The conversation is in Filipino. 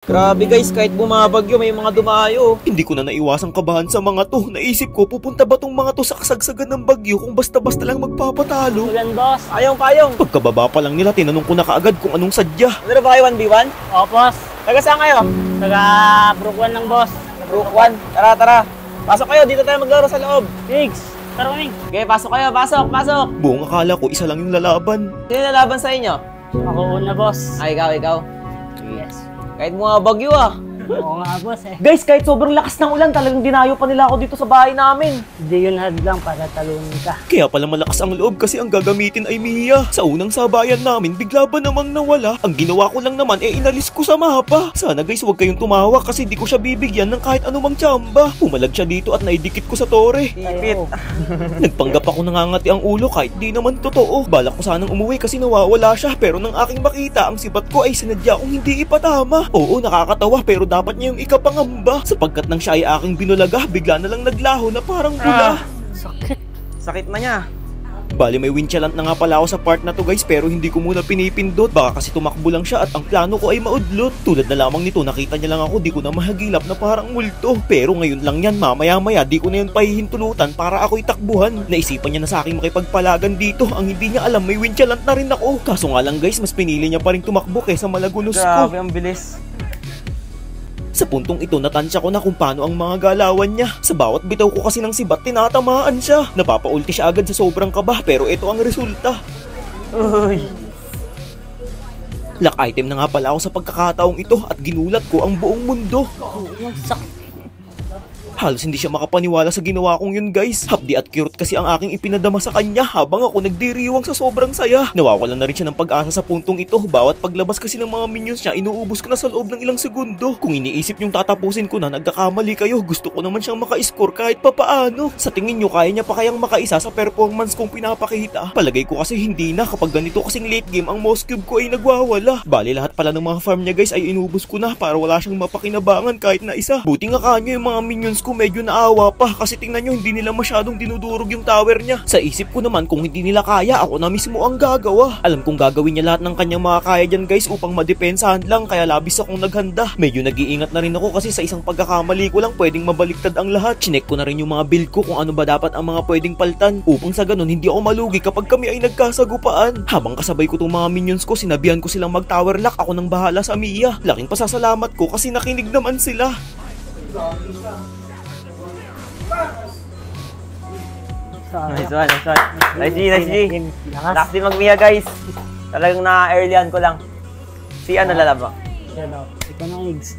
Grabe guys, kahit bumabagyo may mga dumayo. Hindi ko na naiwasang kabahan sa mga to. Naisip ko, pupunta ba tong mga to sa kasagsagan ng bagyo kung basta-basta lang magpapatalo? Ulan, boss. Payong. Pagkababa pa lang nila, tinanong ko na kaagad kung anong sadya. Ano ba kayo, 1v1? O, boss. Taga saan kayo? Taga Brook 1 lang, boss. Brook 1. Tara. Pasok kayo, dito tayo maglaro sa loob. Figs. Tara, Ming. Okay, pasok kayo, pasok. Buong akala ko, isa lang yung lalaban. Sino lalaban sa inyo? Ako una, boss. Ay, ikaw. Yes. Kahit bumabagyo Oo nga, boss eh. Guys, kahit sobrang lakas ng ulan, talagang dinayo pa nila ako dito sa bahay namin. Hindi yun hadlang para talunin ka. Kaya pala malakas ang loob kasi ang gagamitin ay Mia. Sa unang sabayan namin, bigla ba namang nawala? Ang ginawa ko lang naman inalis ko sa mapa. Sana guys, huwag kayong tumawa kasi di ko siya bibigyan ng kahit anumang tsamba. Pumalag siya dito at naidikit ko sa tore. Tipit. Nagpanggap ako nangangati ang ulo kahit di naman totoo. Balak ko sanang umuwi kasi nawawala siya, pero nang aking makita ang sibat ko ay sinadya kong hindi ipatama. Oo, nakakatawa pero dapat niya yung ikapangamba. Sapagkat nang siya ay aking binulaga, bigla na lang naglaho na parang bula. Sakit na niya. Bali may winchalant na nga pala ako sa part na to guys, pero hindi ko muna pinipindot. Baka kasi tumakbo lang siya at ang plano ko ay maudlot. Tulad na lamang nito, nakita niya lang ako, di ko na mahagilap na parang multo. Pero ngayon lang yan, mamaya-maya di ko na yun pahihintulutan para ako'y takbuhan. Naisipan niya na sa aking makipagpalagan dito. Ang hindi niya alam, may winchalant na rin ako. Kaso nga lang guys, mas pinili niya pa rin tumakbo kaysa malagunos ko. Grabe, ang bilis. Sa puntong ito, natansya ko na kung paano ang mga galawan niya. Sa bawat bitaw ko kasi ng sibat, tinatamaan siya. Napapaulti siya agad sa sobrang kaba, pero ito ang resulta. Uy. Lock item na nga pala ako sa pagkakataong ito at ginulat ko ang buong mundo. Halos hindi siya makapaniwala sa ginawa kong yun guys. Hapdi at cute kasi ang aking ipinadama sa kanya habang ako nagdiriwang sa sobrang saya. Nawawalan na rin siya ng pag-asa sa puntong ito. Bawat paglabas kasi ng mga minions niya, inuubos ko na sa loob ng ilang segundo. Kung iniisip niyong tatapusin ko na, nagkakamali kayo. Gusto ko naman siyang maka-score kahit papaano. Sa tingin niyo, kaya niya pa kayang makaisa sa performance kong pinapakita? Palagay ko kasi hindi na. Kapag ganito kasing late game, ang mouse cube ko ay nagwawala. Bali lahat pala ng mga farm niya guys ay inubos ko na para wala siyang mapakinabangan kahit na isa. Buti nga kanyo yung mga minions ko medyo naawa pa kasi tingnan nyo hindi nila masyadong dinudurog yung tower niya. Sa isip ko naman kung hindi nila kaya, ako na mismo ang gagawa. Alam kong gagawin niya lahat ng kanyang mga kaya dyan guys upang madepensahan lang, kaya labis akong naghanda. Medyo nag-iingat na rin ako kasi sa isang pagkakamali ko lang pwedeng mabaliktad ang lahat. Chinek ko na rin yung mga build ko kung ano ba dapat ang mga pwedeng paltan upang sa ganun hindi ako malugi kapag kami ay nagkasagupaan. Habang kasabay ko tong mga minions ko, sinabihan ko silang mag-tower lock, ako nang bahala sa Mia. Laking pasasalamat ko kasi nakinig naman sila. Nice one. Nice G. Lakas din mag-Mia guys. Talagang na-earlyan ko lang. Si ano lalaba? Ikaw na, Igs.